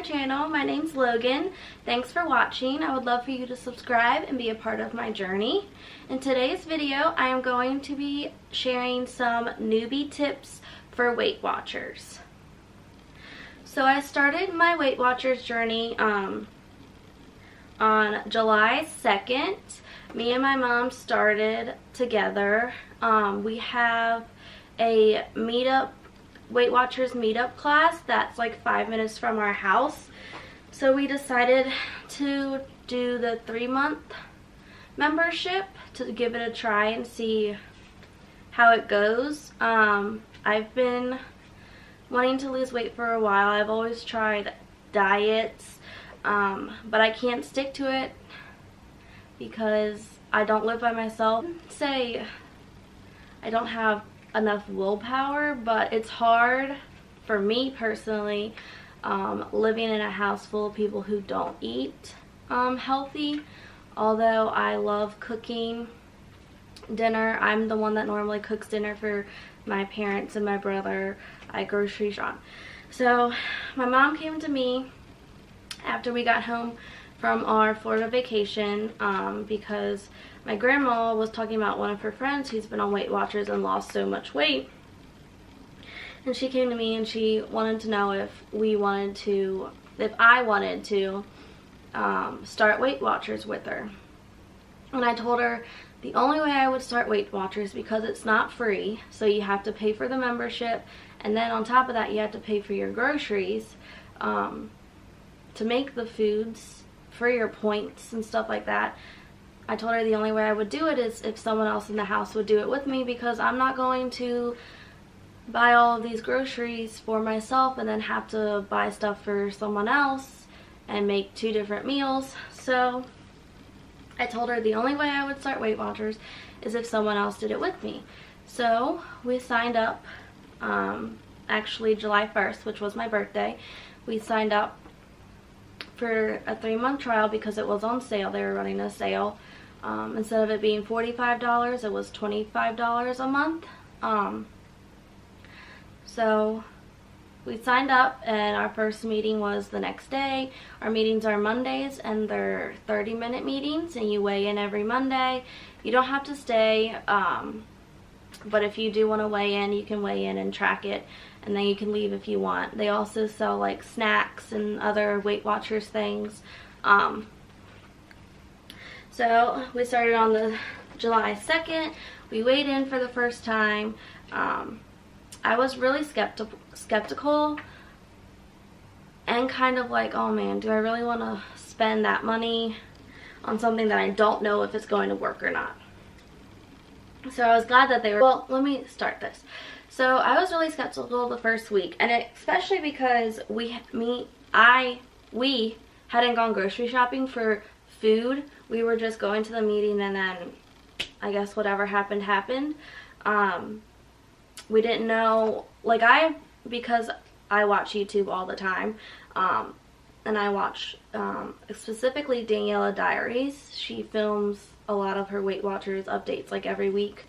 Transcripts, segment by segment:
channel. My name's Logan. Thanks for watching. I would love for you to subscribe and be a part of my journey. In today's video, I am going to be sharing some newbie tips for Weight Watchers. So I started my Weight Watchers journey on July 2nd. Me and my mom started together. We have a Weight Watchers meetup class that's like 5 minutes from our house. So we decided to do the 3-month membership to give it a try and see how it goes. I've been wanting to lose weight for a while. I've always tried diets, but I can't stick to it because I don't live by myself. Say I don't have enough willpower, but it's hard for me personally living in a house full of people who don't eat healthy. Although I love cooking dinner, I'm the one that normally cooks dinner for my parents and my brother. I grocery shop. So my mom came to me after we got home from our Florida vacation because my grandma was talking about one of her friends who's been on Weight Watchers and lost so much weight. And she came to me and she wanted to know if I wanted to start Weight Watchers with her. And I told her the only way I would start Weight Watchers, because it's not free, so you have to pay for the membership, and then on top of that you have to pay for your groceries to make the foods for your points and stuff like that. I told her the only way I would do it is if someone else in the house would do it with me, because I'm not going to buy all of these groceries for myself and then have to buy stuff for someone else and make 2 different meals. So I told her the only way I would start Weight Watchers is if someone else did it with me. So we signed up, actually July 1st, which was my birthday. We signed up for a 3-month trial because it was on sale. They were running a sale. Instead of it being $45, it was $25 a month. So we signed up and our first meeting was the next day. Our meetings are Mondays and they're 30-minute meetings, and you weigh in every Monday. You don't have to stay, but if you do want to weigh in, you can weigh in and track it, and then you can leave if you want. They also sell like snacks and other Weight Watchers things. So we started on the July 2nd. We weighed in for the first time. I was really skeptical and kind of like, oh man, do I really want to spend that money on something that I don't know if it's going to work or not? So I was glad that they were. Well, let me start this. So I was really skeptical the first week, and especially because we hadn't gone grocery shopping for food. We were just going to the meeting, and then I guess whatever happened happened. We didn't know, like, because I watch YouTube all the time, and I watch specifically Daniela Diaries. She films a lot of her Weight Watchers updates like every week.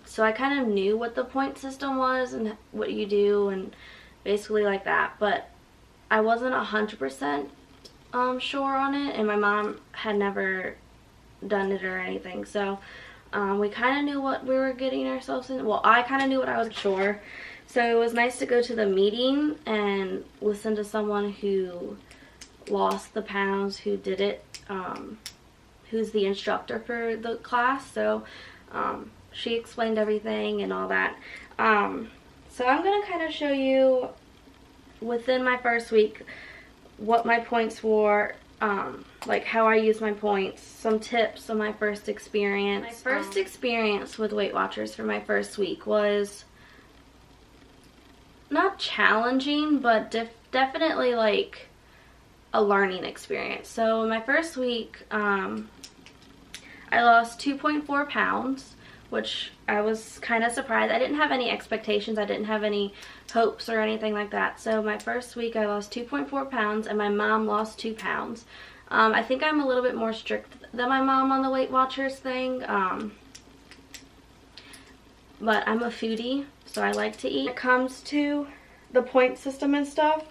So I kind of knew what the point system was and what you do and basically like that, but I wasn't 100% sure on it, and my mom had never done it or anything. So we kind of knew what we were getting ourselves in. Well, I kind of knew what I was sure. So it was nice to go to the meeting and listen to someone who lost the pounds, who did it, who's the instructor for the class. So she explained everything and all that. So I'm going to kind of show you within my first week what my points were, like how I use my points, some tips on my first experience. My first experience with Weight Watchers for my first week was not challenging, but definitely like a learning experience. So my first week, I lost 2.4 pounds, which I was kind of surprised. I didn't have any expectations. I didn't have any hopes or anything like that. So my first week I lost 2.4 pounds, and my mom lost 2 pounds. I think I'm a little bit more strict than my mom on the Weight Watchers thing. But I'm a foodie, so I like to eat. When it comes to the point system and stuff,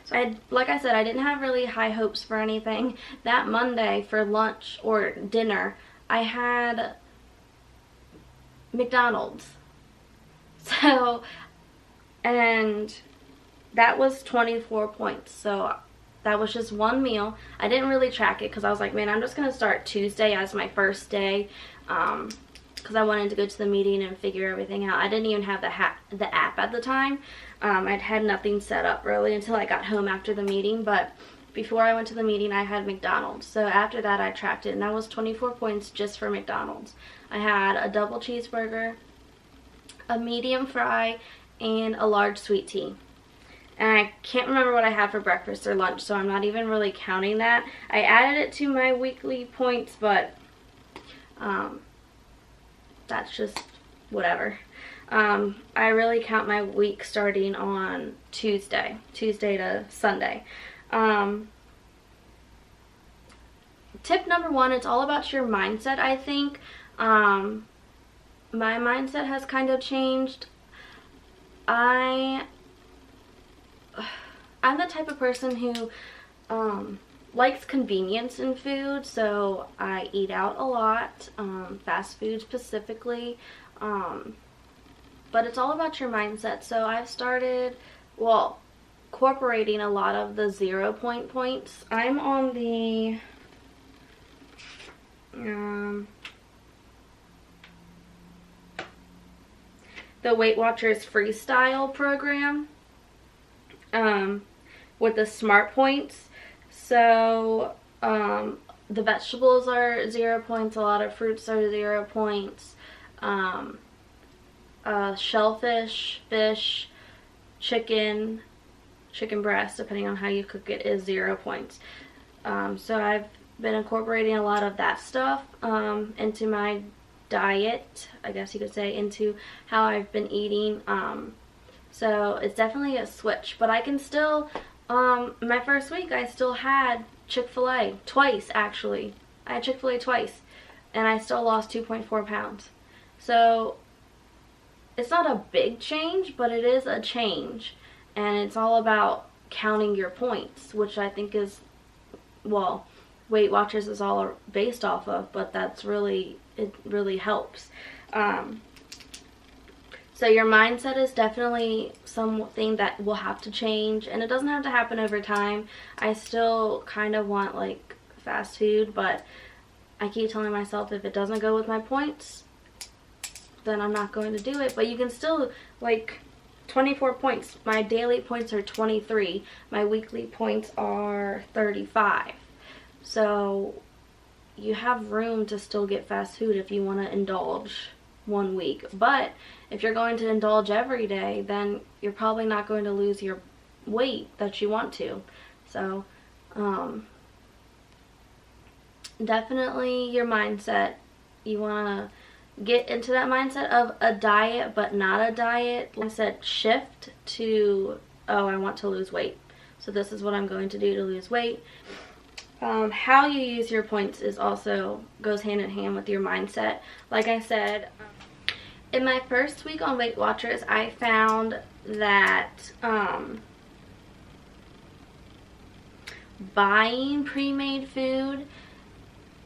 So like I said, I didn't have really high hopes for anything. That Monday for lunch or dinner, I had McDonald's. So, and that was 24 points. So that was just one meal. I didn't really track it because I was like, man, I'm just going to start Tuesday as my first day. Because I wanted to go to the meeting and figure everything out. I didn't even have the app at the time. I'd had nothing set up really until I got home after the meeting. But before I went to the meeting, I had McDonald's. So after that, I tracked it, and that was 24 points just for McDonald's. I had a double cheeseburger, a medium fry, and a large sweet tea. And I can't remember what I had for breakfast or lunch, so I'm not even really counting that. I added it to my weekly points, but that's just whatever. I really count my week starting on Tuesday to Sunday. Tip number 1, it's all about your mindset, I think. My mindset has kind of changed. I'm the type of person who likes convenience in food, so I eat out a lot, fast food specifically, but it's all about your mindset. So I've started, well, incorporating a lot of the 0 point points. I'm on the Weight Watchers Freestyle program with the Smart Points. So the vegetables are 0 points, a lot of fruits are 0 points, shellfish, fish, chicken breast, depending on how you cook it, is 0 points. So I've been incorporating a lot of that stuff into my diet, I guess you could say, into how I've been eating. So it's definitely a switch, but I can still, my first week I still had Chick-fil-A twice, actually. I had Chick-fil-A twice, and I still lost 2.4 pounds. So it's not a big change, but it is a change, and it's all about counting your points, which I think is, well, Weight Watchers is all based off of, but that's really, it really helps. So your mindset is definitely something that will have to change, and it doesn't have to happen over time. I still kind of want like fast food, but I keep telling myself if it doesn't go with my points, then I'm not going to do it. But you can still, like, 24 points. My daily points are 23. My weekly points are 35. So you have room to still get fast food if you want to indulge one week. But if you're going to indulge every day, then you're probably not going to lose your weight that you want to. So definitely your mindset. You want to get into that mindset of a diet but not a diet. Like I said, shift to, oh, I want to lose weight, so this is what I'm going to do to lose weight. How you use your points is also goes hand in hand with your mindset. Like I said, in my first week on Weight Watchers, I found that buying pre-made food,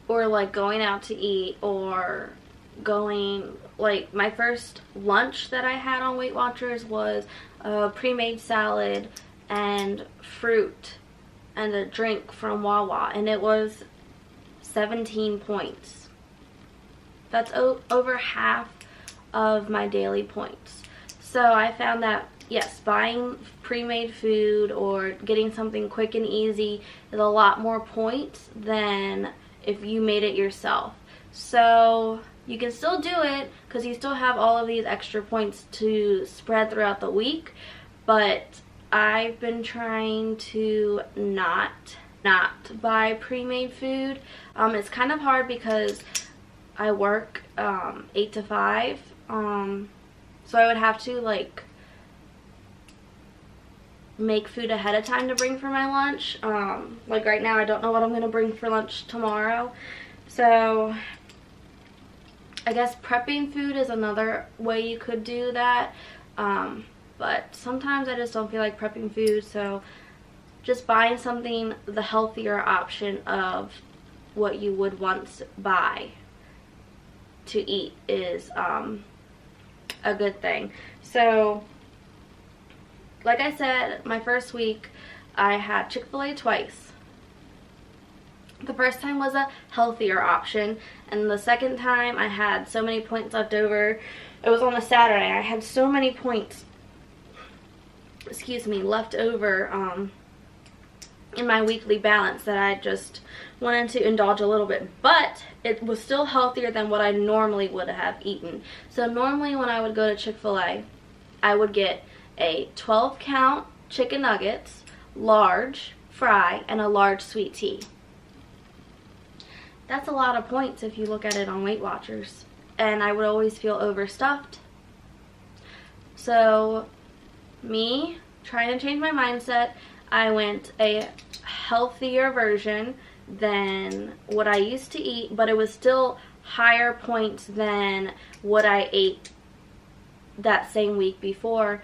or like going out to eat, or going, like, my first lunch that I had on Weight Watchers was a pre-made salad and fruit and a drink from Wawa, and it was 17 points. That's over half of my daily points. So I found that, yes, buying pre-made food or getting something quick and easy is a lot more points than if you made it yourself. So you can still do it because you still have all of these extra points to spread throughout the week, but I've been trying to not buy pre-made food. It's kind of hard because I work 8 to 5, so I would have to like make food ahead of time to bring for my lunch. Like right now I don't know what I'm gonna bring for lunch tomorrow, so I guess prepping food is another way you could do that. But sometimes I just don't feel like prepping food, so just buying something, the healthier option of what you would once buy to eat is a good thing. So like I said, my first week I had Chick-fil-A twice. The first time was a healthier option, and the second time I had so many points left over. It was on a Saturday. I had so many points, left over in my weekly balance that I just wanted to indulge a little bit. But it was still healthier than what I normally would have eaten. So normally when I would go to Chick-fil-A, I would get a 12-count chicken nuggets, large fry, and a large sweet tea. That's a lot of points if you look at it on Weight Watchers. And I would always feel overstuffed. So me trying to change my mindset, I went a healthier version than what I used to eat, but it was still higher points than what I ate that same week before.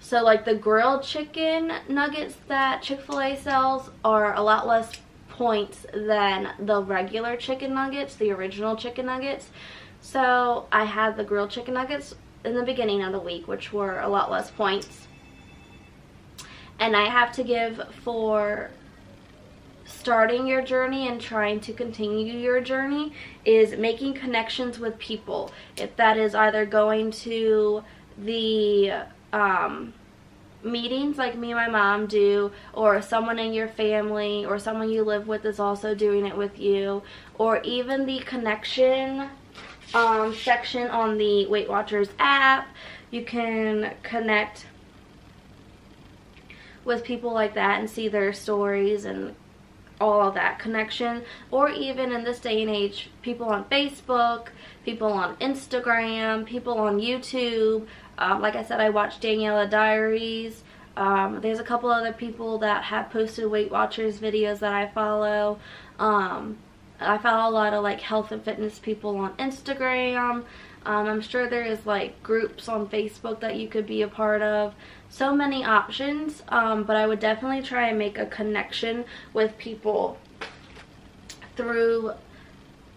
So like the grilled chicken nuggets that Chick-fil-A sells are a lot less points than the regular chicken nuggets, the original chicken nuggets. So I had the grilled chicken nuggets in the beginning of the week, which were a lot less points. And I have to give for starting your journey and trying to continue your journey is making connections with people. If that is either going to the meetings like me and my mom do, or someone in your family or someone you live with is also doing it with you, or even the connection section on the Weight Watchers app. You can connect with people like that and see their stories and all of that connection. Or even in this day and age, people on Facebook, people on Instagram, people on YouTube. Like I said, I watch Daniela Diaries. There's a couple other people that have posted Weight Watchers videos that I follow. I follow a lot of like health and fitness people on Instagram. I'm sure there is like groups on Facebook that you could be a part of. So many options, but I would definitely try and make a connection with people through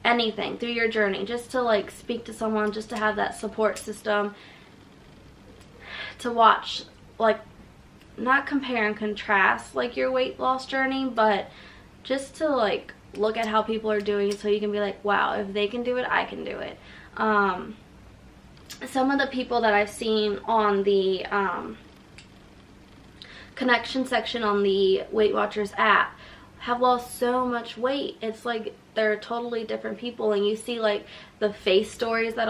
anything, through your journey, just to like speak to someone, just to have that support system, to watch, like, not compare and contrast like your weight loss journey, but just to like look at how people are doing it, so you can be like, wow, if they can do it, I can do it. Some of the people that I've seen on the connection section on the Weight Watchers app have lost so much weight. It's like they're totally different people, and you see like the face stories I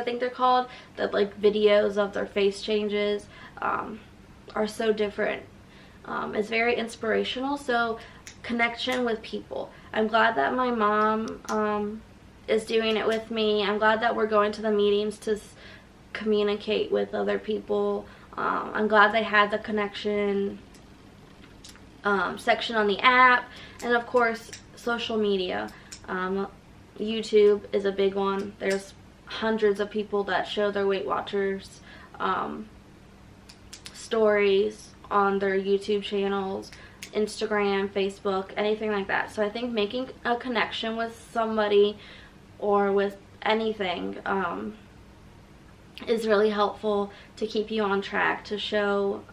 think they're called, that like videos of their face changes are so different. It's very inspirational. So connection with people. I'm glad that my mom is doing it with me. I'm glad that we're going to the meetings to communicate with other people. I'm glad they had the connection section on the app, and of course social media. YouTube is a big one. There's hundreds of people that show their Weight Watchers stories on their YouTube channels, Instagram, Facebook, anything like that. So I think making a connection with somebody or with anything is really helpful to keep you on track, to show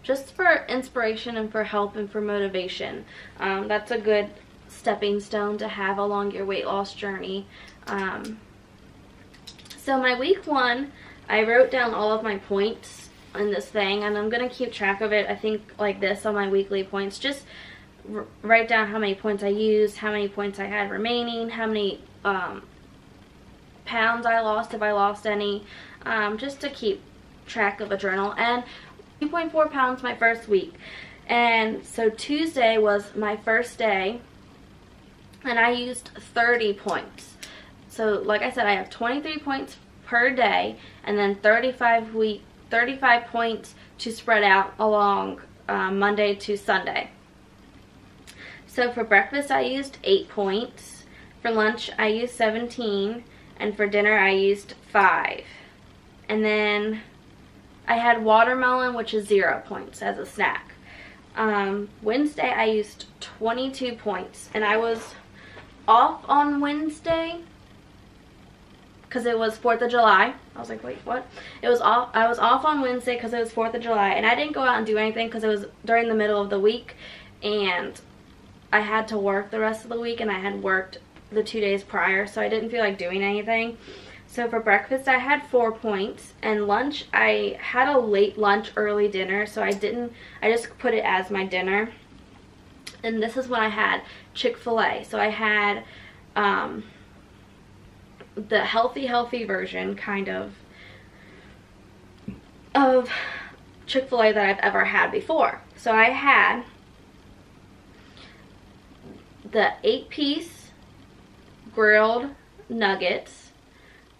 just for inspiration and for help and for motivation. That's a good stepping stone to have along your weight loss journey. So my week 1, I wrote down all of my points in this thing, and I'm going to keep track of it, I think, like this on my weekly points. Just write down how many points I used, how many points I had remaining, how many pounds I lost, if I lost any, just to keep track of a journal. And 2.4 pounds my first week. And so Tuesday was my first day, and I used 30 points. So like I said, I have 23 points per day, and then 35 points to spread out along Monday to Sunday. So for breakfast I used 8 points, for lunch I used 17, and for dinner I used 5. And then I had watermelon, which is 0 points as a snack. Wednesday I used 22 points, and I was off on Wednesday because it was 4th of July. I was like, wait, what? I was off on Wednesday because it was 4th of July, and I didn't go out and do anything because it was during the middle of the week, and I had to work the rest of the week, and I had worked the 2 days prior, so I didn't feel like doing anything. So for breakfast I had 4 points, and lunch I had a late lunch, early dinner, so I just put it as my dinner. And this is when I had Chick-fil-A. So I had the healthy version kind of Chick-fil-A that I've ever had before. So I had the 8-piece grilled nuggets.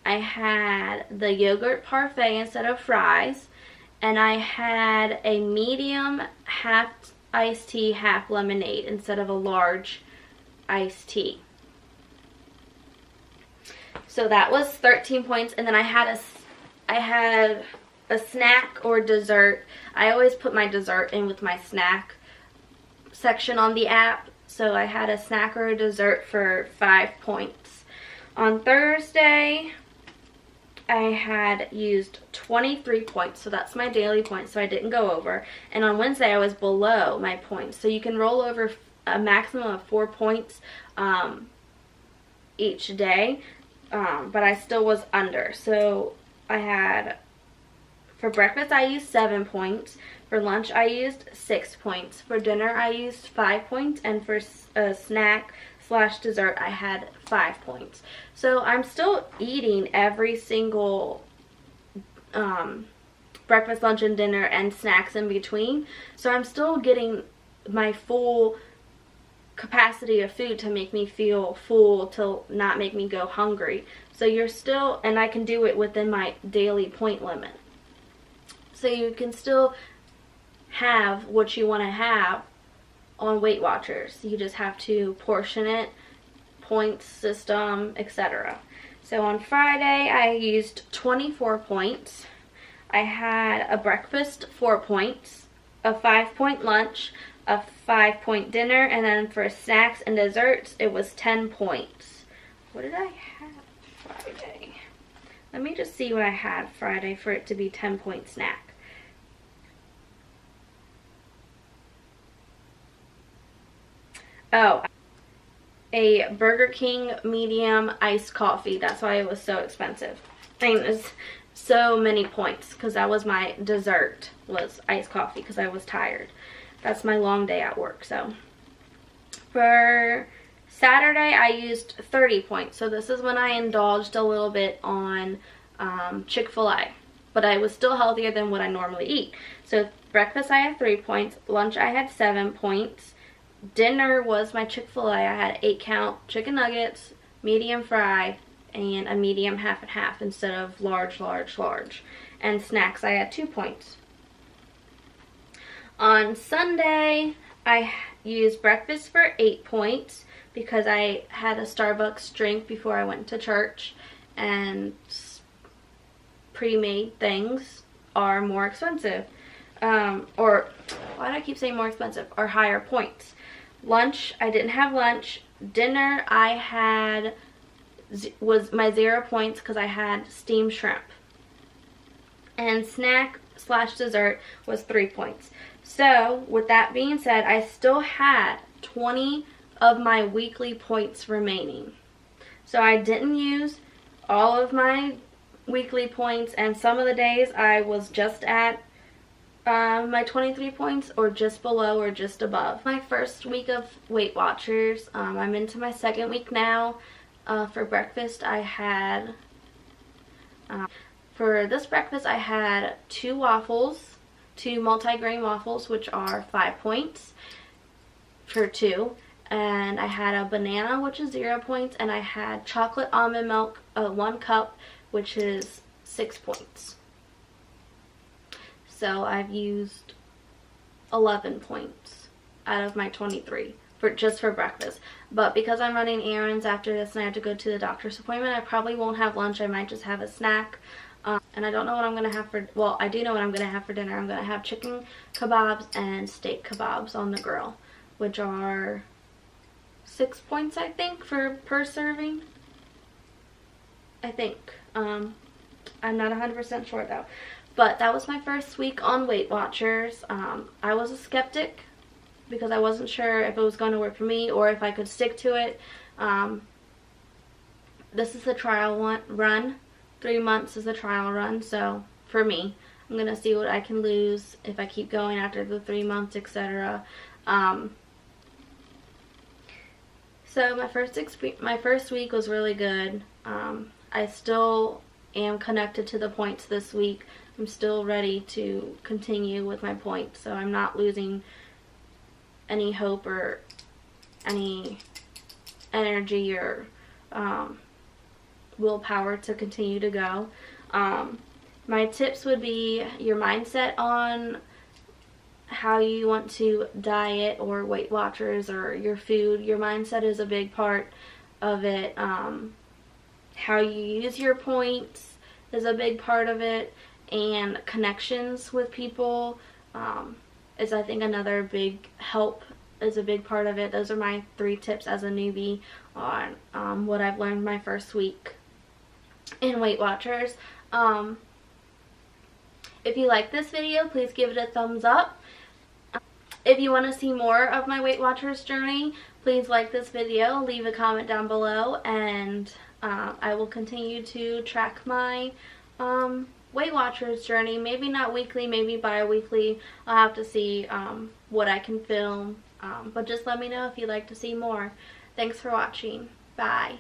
I had the yogurt parfait instead of fries, and I had a medium half iced tea, half lemonade instead of a large iced tea. So that was 13 points, and then I had a snack or dessert. I always put my dessert in with my snack section on the app, so I had a snack or a dessert for 5 points. On Thursday, I had used 23 points, so that's my daily points, so I didn't go over. And on Wednesday, I was below my points. So you can roll over a maximum of 4 points each day, but I still was under. So I had, for breakfast, I used 7 points. For lunch, I used 6 points. For dinner, I used 5 points. And for a snack / dessert, I had 5 points. So I'm still eating every single breakfast, lunch, and dinner, and snacks in between. So I'm still getting my full capacity of food to make me feel full, to not make me go hungry. So you're still, and I can do it within my daily point limit. So you can still have what you want to have on Weight Watchers. You just have to portion it, points system, etc. So on Friday I used 24 points. I had a breakfast, 4 points, a 5-point lunch, a 5-point dinner, and then for snacks and desserts it was 10 points. What did I have Friday? Let me just see what I had Friday for it to be 10-point snack. Oh, a Burger King medium iced coffee. That's why it was so expensive. I mean, it's so many points because that was my dessert, was iced coffee, because I was tired. That's my long day at work. So for Saturday, I used 30 points. So this is when I indulged a little bit on Chick-fil-A. But I was still healthier than what I normally eat. So breakfast, I had 3 points. Lunch, I had 7 points. Dinner was my Chick-fil-A. I had 8-count chicken nuggets, medium fry, and a medium half and half instead of large. And snacks, I had 2 points. On Sunday, I used breakfast for 8 points because I had a Starbucks drink before I went to church, and pre-made things are more expensive. Or why do I keep saying more expensive? Or higher points. Lunch, I didn't have lunch. Dinner, I had was my 0 points because I had steamed shrimp. And snack / dessert was 3 points. So with that being said, I still had 20 of my weekly points remaining. So I didn't use all of my weekly points, and some of the days I was just at my 23 points, or just below, or just above. My first week of Weight Watchers, I'm into my second week now. For breakfast, I had, for this breakfast, I had 2 waffles, 2 multi-grain waffles, which are 5 points for 2. And I had a banana, which is 0 points, and I had chocolate almond milk, 1 cup, which is 6 points. So I've used 11 points out of my 23 just for breakfast. But because I'm running errands after this and I have to go to the doctor's appointment, I probably won't have lunch. I might just have a snack And I don't know what I'm going to have for, well, I do know what I'm going to have for dinner. I'm going to have chicken kebabs and steak kebabs on the grill, which are 6 points, I think, per serving. I think. I'm not 100% sure though. But that was my first week on Weight Watchers. I was a skeptic because I wasn't sure if it was going to work for me or if I could stick to it. This is a trial run. 3 months is a trial run, so for me, I'm going to see what I can lose if I keep going after the 3 months, etc. So my first week was really good. I still am connected to the points this week. I'm still ready to continue with my points, so I'm not losing any hope or any energy or willpower to continue to go. My tips would be your mindset on how you want to diet or Weight Watchers or your food. Your mindset is a big part of it. How you use your points is a big part of it, and connections with people is, I think, another big help, is a big part of it. Those are my 3 tips as a newbie on what I've learned my first week in Weight Watchers. If you like this video, please give it a thumbs up. If you want to see more of my Weight Watchers journey, please like this video, leave a comment down below, and I will continue to track my Weight Watchers journey. Maybe not weekly, maybe bi-weekly. I'll have to see what I can film, but just let me know if you'd like to see more. Thanks for watching. Bye.